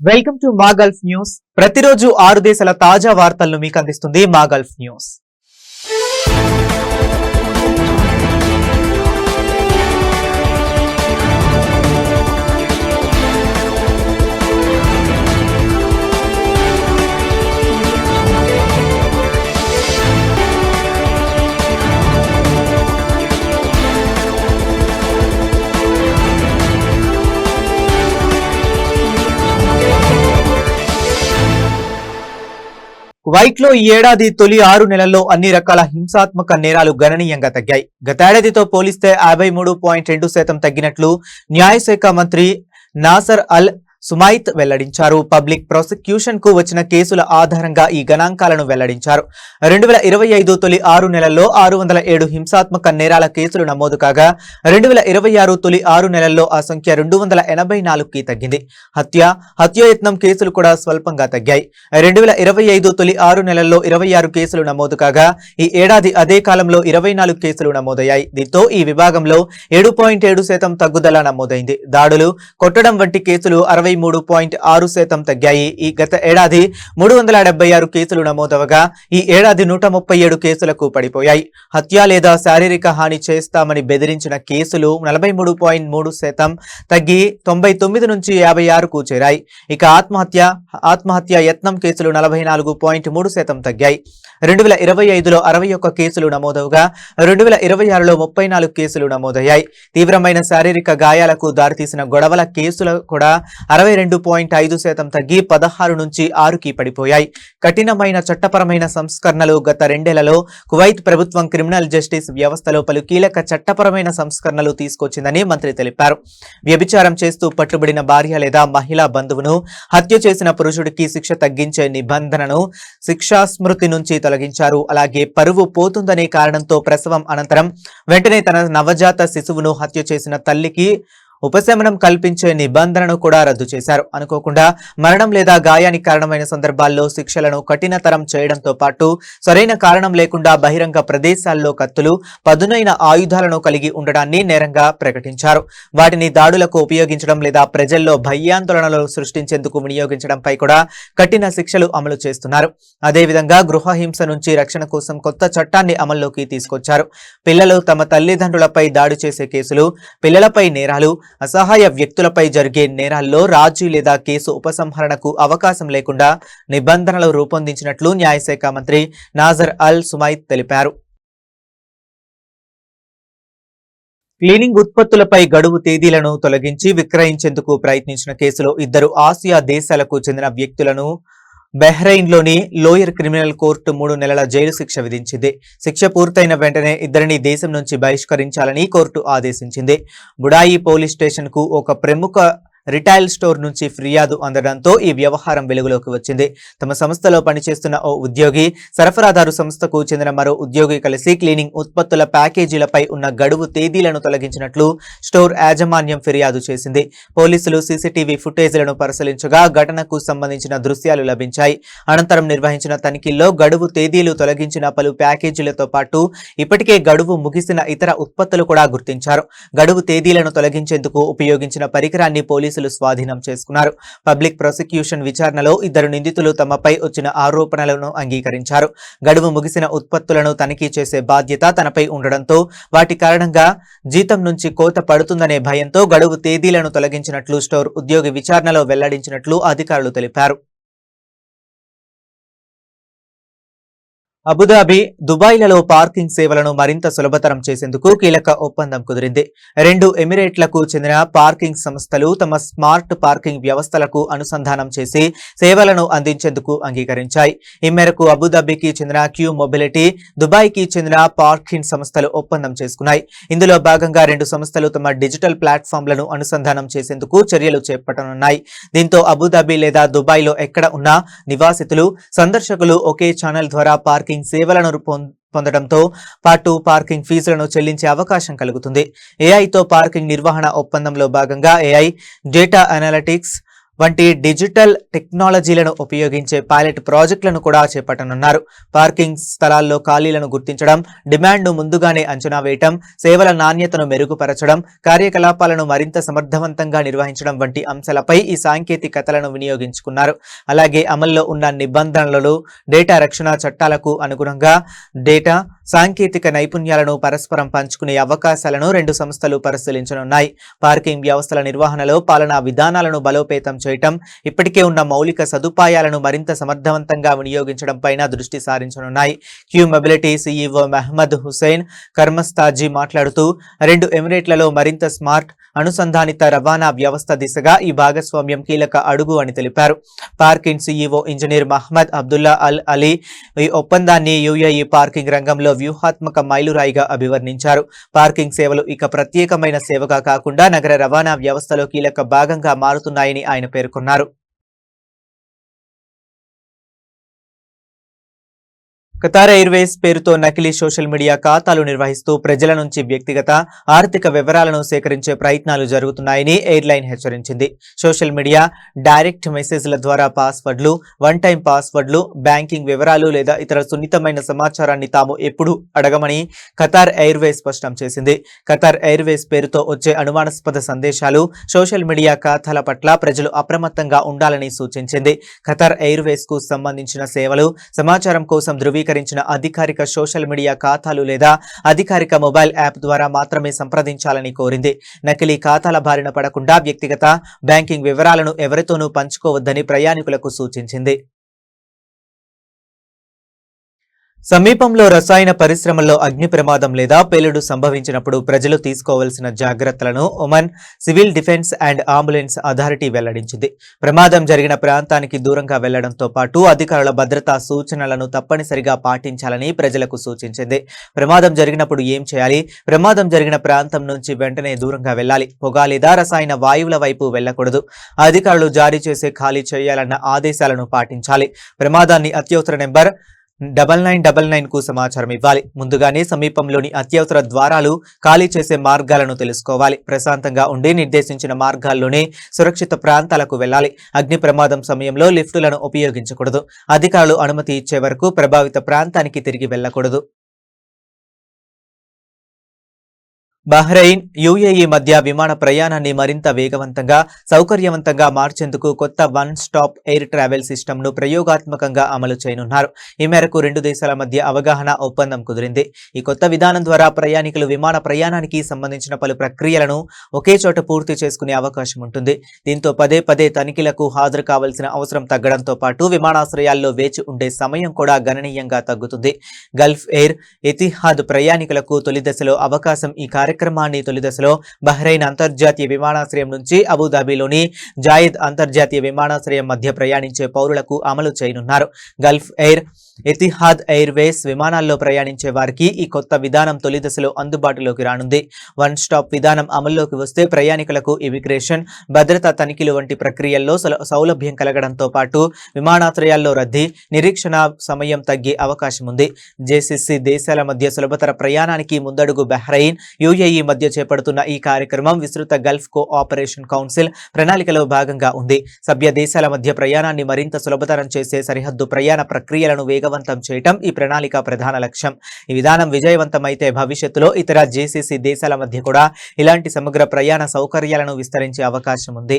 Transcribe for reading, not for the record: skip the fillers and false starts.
Welcome to మా Gulf news. ప్రతిరోజు 6 దేశాల తాజా వార్తలను మీకు అందిస్తుంది మా గల్ఫ్ న్యూస్. కువైట్లో ఈ ఏడాది తొలి 6 నెలల్లో అన్ని రకాల హింసాత్మక నేరాలు గణనీయంగా తగ్గాయి. గతేడాదితో పోలిస్తే 53.2% తగ్గినట్లు న్యాయశాఖ మంత్రి నాసర్ అల్ సుమైత్ వెల్లడించారు. పబ్లిక్ ప్రాసిక్యూషన్ కు వచ్చిన కేసుల ఆధారంగా ఈ గణాంకాలను వెల్లడించారు. 2025 తొలి 6 నెలల్లో 607 హింసాత్మక నేరాల కేసులు నమోదు కాగా 2026 తొలి 6 నెలల్లో ఆ సంఖ్య 284కి తగ్గింది. హత్యాయత్నం కేసులు కూడా స్వల్పంగా తగ్గాయి. 2025 తొలి 6 నెలల్లో 26 కేసులు నమోదు కాగా ఈ ఏడాది అదే కాలంలో 24 కేసులు నమోదయ్యాయి. దీంతో ఈ విభాగంలో 7.7% తగ్గుదల నమోదైంది. దాడులు, కొట్టడం వంటి కేసులు 63.6% తగ్గాయి. ఈ గత ఏడాది 376 కేసులు నమోదవగా ఈ ఏడాది 137 కేసులకు పడిపోయాయి. హత్య లేదా శారీరక హాని చేస్తామని బెదిరించిన కేసులు 43.3% తగ్గి 99 నుంచి 56కు చేరాయి. ఇక ఆత్మహత్య యత్నం కేసులు 44.3% తగ్గాయి. 2025లో 61 కేసులు నమోదవగా 2026లో 34 కేసులు నమోదయ్యాయి. తీవ్రమైన శారీరక గాయాలకు దారితీసిన గొడవల కేసులు కూడా 62.5% తగ్గి 16 నుంచి 6కి పడిపోయాయి. కఠినమైన చట్టపరమైన సంస్కరణలు గత 2 ఏళ్లలో కువైత్ ప్రభుత్వం క్రిమినల్ జస్టిస్ వ్యవస్థలో పలు కీలక చట్టపరమైన సంస్కరణలు తీసుకొచ్చిందని మంత్రి తెలిపారు. వ్యభిచారం చేస్తూ పట్టుబడిన భార్య లేదా మహిళా బంధువును హత్య చేసిన పురుషుడికి శిక్ష తగ్గించే నిబంధనను శిక్షాస్మృతి నుంచి తొలగించారు. అలాగే పరువు పోతుందనే కారణంతో ప్రసవం అనంతరం వెంటనే తన నవజాత శిశువును హత్య చేసిన తల్లికి ఉపశమనం కల్పించే నిబంధనను కూడా రద్దు చేశారు. అనుకోకుండా మరణం లేదా గాయానికి కారణమైన సందర్భాల్లో శిక్షలను కఠినతరం చేయడంతో పాటు సరైన కారణం లేకుండా బహిరంగ ప్రదేశాల్లో కత్తులు, పదునైన ఆయుధాలను కలిగి ఉండడాన్ని నేరంగా ప్రకటించారు. వాటిని దాడులకు ఉపయోగించడం లేదా ప్రజల్లో భయాందోళనలు సృష్టించేందుకు వినియోగించడంపై కూడా కఠిన శిక్షలు అమలు చేస్తున్నారు. అదేవిధంగా గృహహింస నుంచి రక్షణ కోసం కొత్త చట్టాన్ని అమల్లోకి తీసుకొచ్చారు. పిల్లలు తమ తల్లిదండ్రులపై దాడి చేసే కేసులు, పిల్లలపై నేరాలు, అసహాయ వ్యక్తులపై జరిగే నేరాల్లో రాజీ లేదా కేసు ఉపసంహరణకు అవకాశం లేకుండా నిబంధనలు రూపొందించినట్లు న్యాయశాఖ మంత్రి నాజర్ అల్ సుమైత్ తెలిపారు. క్లీనింగ్ ఉత్పత్తులపై గడువు తేదీలను తొలగించి విక్రయించేందుకు ప్రయత్నించిన కేసులో 2 ఆసియా దేశాలకు చెందిన వ్యక్తులను బహ్రెయిన్లోని లోయర్ క్రిమినల్ కోర్టు 3 నెలల జైలు శిక్ష విధించింది. శిక్ష పూర్తయిన వెంటనే ఇద్దరిని దేశం నుంచి బహిష్కరించాలని కోర్టు ఆదేశించింది. బుడాయి పోలీస్ స్టేషన్ కు ఒక ప్రముఖ రిటైల్ స్టోర్ నుంచి ఫిర్యాదు అందడంతో ఈ వ్యవహారం వెలుగులోకి వచ్చింది. తమ సంస్థలో పనిచేస్తున్న ఓ ఉద్యోగి, సరఫరాదారు సంస్థకు చెందిన మరో ఉద్యోగి కలిసి క్లీనింగ్ ఉత్పత్తుల ప్యాకేజీలపై ఉన్న గడువు తేదీలను తొలగించినట్లు స్టోర్ యాజమాన్యం ఫిర్యాదు చేసింది. పోలీసులు సీసీటీవీ ఫుటేజీలను పరిశీలించగా ఘటనకు సంబంధించిన దృశ్యాలు లభించాయి. అనంతరం నిర్వహించిన తనిఖీల్లో గడువు తేదీలు తొలగించిన పలు ప్యాకేజీలతో పాటు ఇప్పటికే గడువు ముగిసిన ఇతర ఉత్పత్తులు కూడా గుర్తించారు. గడువు తేదీలను తొలగించేందుకు ఉపయోగించిన పరికరాన్ని పోలీసులు స్వాధీనం చేసుకున్నారు. పబ్లిక్ ప్రాసిక్యూషన్ విచారణలో 2 నిందితులు తమపై వచ్చిన ఆరోపణలను అంగీకరించారు. గడువు ముగిసిన ఉత్పత్తులను తనిఖీ చేసే బాధ్యత తనపై ఉండడంతో వాటి కారణంగా జీతం నుంచి కోత పడుతుందనే భయంతో గడువు తేదీలను తొలగించినట్లు స్టోర్ ఉద్యోగి విచారణలో వెల్లడించినట్లు అధికారులు తెలిపారు. అబుదాబి, దుబాయ్లలో పార్కింగ్ సేవలను మరింత సులభతరం చేసేందుకు కీలక ఒప్పందం కుదిరింది. 2 ఎమిరేట్లకు చెందిన పార్కింగ్ సంస్థలు తమ స్మార్ట్ పార్కింగ్ వ్యవస్థలకు అనుసంధానం చేసి సేవలను అందించేందుకు అంగీకరించాయి. ఈ మేరకు అబుదాబికి చెందిన క్యూ మొబిలిటీ, దుబాయ్కి చెందిన పార్కింగ్ సంస్థలు ఒప్పందం చేసుకున్నాయి. ఇందులో భాగంగా 2 సంస్థలు తమ డిజిటల్ ప్లాట్ఫామ్లను అనుసంధానం చేసేందుకు చర్యలు చేపట్టనున్నాయి. దీంతో అబుదాబి లేదా దుబాయ్లో ఎక్కడ ఉన్నా నివాసితులు, సందర్శకులు ఒకే ఛానల్ ద్వారా పార్కింగ్ సేవలను పొందడంతో పాటు పార్కింగ్ ఫీజులను చెల్లించే అవకాశం కలుగుతుంది. ఏఐతో పార్కింగ్ నిర్వహణ ఒప్పందంలో భాగంగా ఏఐ, డేటా అనాలిటిక్స్, వంటి డిజిటల్ టెక్నాలజీలను ఉపయోగించే పైలట్ ప్రాజెక్టులను కూడా చేపట్టనున్నారు. పార్కింగ్ స్థలాల్లో ఖాళీలను గుర్తించడం, డిమాండ్ను ముందుగానే అంచనా వేయటం, సేవల నాణ్యతను మెరుగుపరచడం, కార్యకలాపాలను మరింత సమర్థవంతంగా నిర్వహించడం వంటి అంశాలపై ఈ సాంకేతికతలను వినియోగించుకున్నారు. అలాగే అమల్లో ఉన్న నిబంధనలు, డేటా రక్షణ చట్టాలకు అనుగుణంగా డేటా సాంకేతిక నైపుణ్యాలను పరస్పరం పంచుకునే అవకాశాలను రెండు సంస్థలు పరిశీలించనున్నాయి. పార్కింగ్ వ్యవస్థల నిర్వహణలో పాలనా విధానాలను బలోపేతం చేయటం, ఇప్పటికే ఉన్న మౌలిక సదుపాయాలను మరింత సమర్థవంతంగా వినియోగించడం పైన దృష్టి సారించనున్నాయి. Q mobility CEO Mohammed Hussain Karmastaji మాట్లాడుతూ, రెండు ఎమిరేట్లలో మరింత స్మార్ట్ అనుసంధానిత రవాణా వ్యవస్థ దిశగా ఈ భాగస్వామ్యం కీలక అడుగు అని తెలిపారు. Parking CEO engineer Mohammed Abdullah Al Ali ఈ ఒప్పందాన్ని యుఏఈ పార్కింగ్ రంగంలో వ్యూహాత్మక మైలురాయిగా అభివర్ణించారు. పార్కింగ్ సేవలు ఇక ప్రత్యేకమైన సేవగా కాకుండా నగర రవాణా వ్యవస్థలో కీలక భాగంగా మారుతున్నాయని ఆయన పేర్కొన్నారు. ఖతార్ ఎయిర్వేస్ పేరుతో నకిలీ సోషల్ మీడియా ఖాతాలు నిర్వహిస్తూ ప్రజల నుంచి వ్యక్తిగత ఆర్థిక వివరాలను సేకరించే ప్రయత్నాలు జరుగుతున్నాయని ఎయిర్లైన్ హెచ్చరించింది. సోషల్ మీడియా, డైరెక్ట్ మెసేజ్ల ద్వారా పాస్వర్డ్లు, వన్ టైం పాస్వర్డ్లు, బ్యాంకింగ్ వివరాలు లేదా ఇతర సున్నితమైన సమాచారాన్ని తాము ఎప్పుడూ అడగమని ఖతార్ ఎయిర్వేస్ స్పష్టం చేసింది. ఖతార్ ఎయిర్వేస్ పేరుతో వచ్చే అనుమానాస్పద సందేశాలు, సోషల్ మీడియా ఖాతాల పట్ల ప్రజలు అప్రమత్తంగా ఉండాలని సూచించింది. ఖతార్ ఎయిర్వేస్ కు సంబంధించిన సేవలు, సమాచారం కోసం ధృవీకరించిన అధికారిక సోషల్ మీడియా ఖాతాలు లేదా అధికారిక మొబైల్ యాప్ ద్వారా మాత్రమే సంప్రదించాలని కోరింది. నకిలీ ఖాతాల బారిన పడకుండా వ్యక్తిగత బ్యాంకింగ్ వివరాలను ఎవరితోనూ పంచుకోవద్దని ప్రయాణికులకు సూచించింది. సమీపంలో రసాయన పరిశ్రమల్లో అగ్ని ప్రమాదం లేదా పేలుడు సంభవించినప్పుడు ప్రజలు తీసుకోవాల్సిన జాగ్రత్తలను Oman civil defence and ambulance authority వెల్లడించింది. ప్రమాదం జరిగిన ప్రాంతానికి దూరంగా వెళ్లడంతో పాటు అధికారుల భద్రతా సూచనలను తప్పనిసరిగా పాటించాలని ప్రజలకు సూచించింది. ప్రమాదం జరిగినప్పుడు ఏం చేయాలి? ప్రమాదం జరిగిన ప్రాంతం నుంచి వెంటనే దూరంగా వెళ్లాలి. పొగ లేదా రసాయన వాయువుల వైపు వెళ్లకూడదు. అధికారులు జారీ చేసే ఖాళీ చేయాలన్న ఆదేశాలను పాటించాలి. ప్రమాదాన్ని అత్యవసర నెంబర్ 9999 కు సమాచారం ఇవ్వాలి. ముందుగానే సమీపంలోని అత్యవసర ద్వారాలు, ఖాళీ చేసే మార్గాలను తెలుసుకోవాలి. ప్రశాంతంగా ఉండి నిర్దేశించిన మార్గాల్లోనే సురక్షిత ప్రాంతాలకు వెళ్లాలి. అగ్ని ప్రమాదం సమయంలో లిఫ్టులను ఉపయోగించకూడదు. అధికారులు అనుమతి ఇచ్చే వరకు ప్రభావిత ప్రాంతానికి తిరిగి వెళ్లకూడదు. బహ్రెయిన్, యుఏఈ మధ్య విమాన ప్రయాణాన్ని మరింత వేగవంతంగా, సౌకర్యవంతంగా మార్చేందుకు కొత్త వన్ స్టాప్ ఎయిర్ ట్రావెల్ సిస్టమ్ను ప్రయోగాత్మకంగా అమలు చేయనున్నారు. ఈ మేరకు రెండు దేశాల మధ్య అవగాహన ఒప్పందం కుదిరింది. ఈ కొత్త విధానం ద్వారా ప్రయాణికులు విమాన ప్రయాణానికి సంబంధించిన పలు ప్రక్రియలను ఒకే చోట పూర్తి చేసుకునే అవకాశం ఉంటుంది. దీంతో పదే పదే తనిఖీలకు హాజరు కావాల్సిన అవసరం తగ్గడంతో పాటు విమానాశ్రయాల్లో వేచి ఉండే సమయం కూడా గణనీయంగా తగ్గుతుంది. గల్ఫ్ ఎయిర్, ఎతిహాద్ ప్రయాణికులకు తొలి దశలో అవకాశం. ఈ కార్యక్రమాన్ని తొలి దశలో బహ్రెయిన్ అంతర్జాతీయ విమానాశ్రయం నుంచి అబుదాబిలోని జాయిద్ అంతర్జాతీయ విమానాశ్రయం మధ్య ప్రయాణించే పౌరులకు అమలు చేయనున్నారు. గల్ఫ్ ఎయిర్, ఎతిహాద్ ఎయిర్వేస్ విమానాల్లో ప్రయాణించే వారికి ఈ కొత్త విధానం తొలి దశలో అందుబాటులోకి రానుంది. వన్ స్టాప్ విధానం అమల్లోకి వస్తే ప్రయాణికులకు ఇమిగ్రేషన్, భద్రతా తనిఖీలు వంటి ప్రక్రియల్లో సౌలభ్యం కలగడంతో పాటు విమానాశ్రయాల్లో రద్దీ, నిరీక్షణ సమయం తగ్గే అవకాశం ఉంది. జేసీసీ దేశాల మధ్య సులభతర ప్రయాణానికి ముందడుగు బహ్రెయిన్, యుఏఈ మధ్య చేపడుతున్న ఈ కార్యక్రమం విస్తృత గల్ఫ్ కోఆపరేషన్ కౌన్సిల్ ప్రణాళికలో భాగంగా ఉంది. సభ్య దేశాల మధ్య ప్రయాణాన్ని మరింత సులభతరం చేసే సరిహద్దు ప్రయాణ ప్రక్రియలను వేగవంతం చేయటం ఈ ప్రణాళిక ప్రధాన లక్ష్యం. ఈ విధానం విజయవంతమైతే భవిష్యత్తులో ఇతర జేసీసీ దేశాల మధ్య కూడా ఇలాంటి సమగ్ర ప్రయాణ సౌకర్యాలను విస్తరించే అవకాశం ఉంది.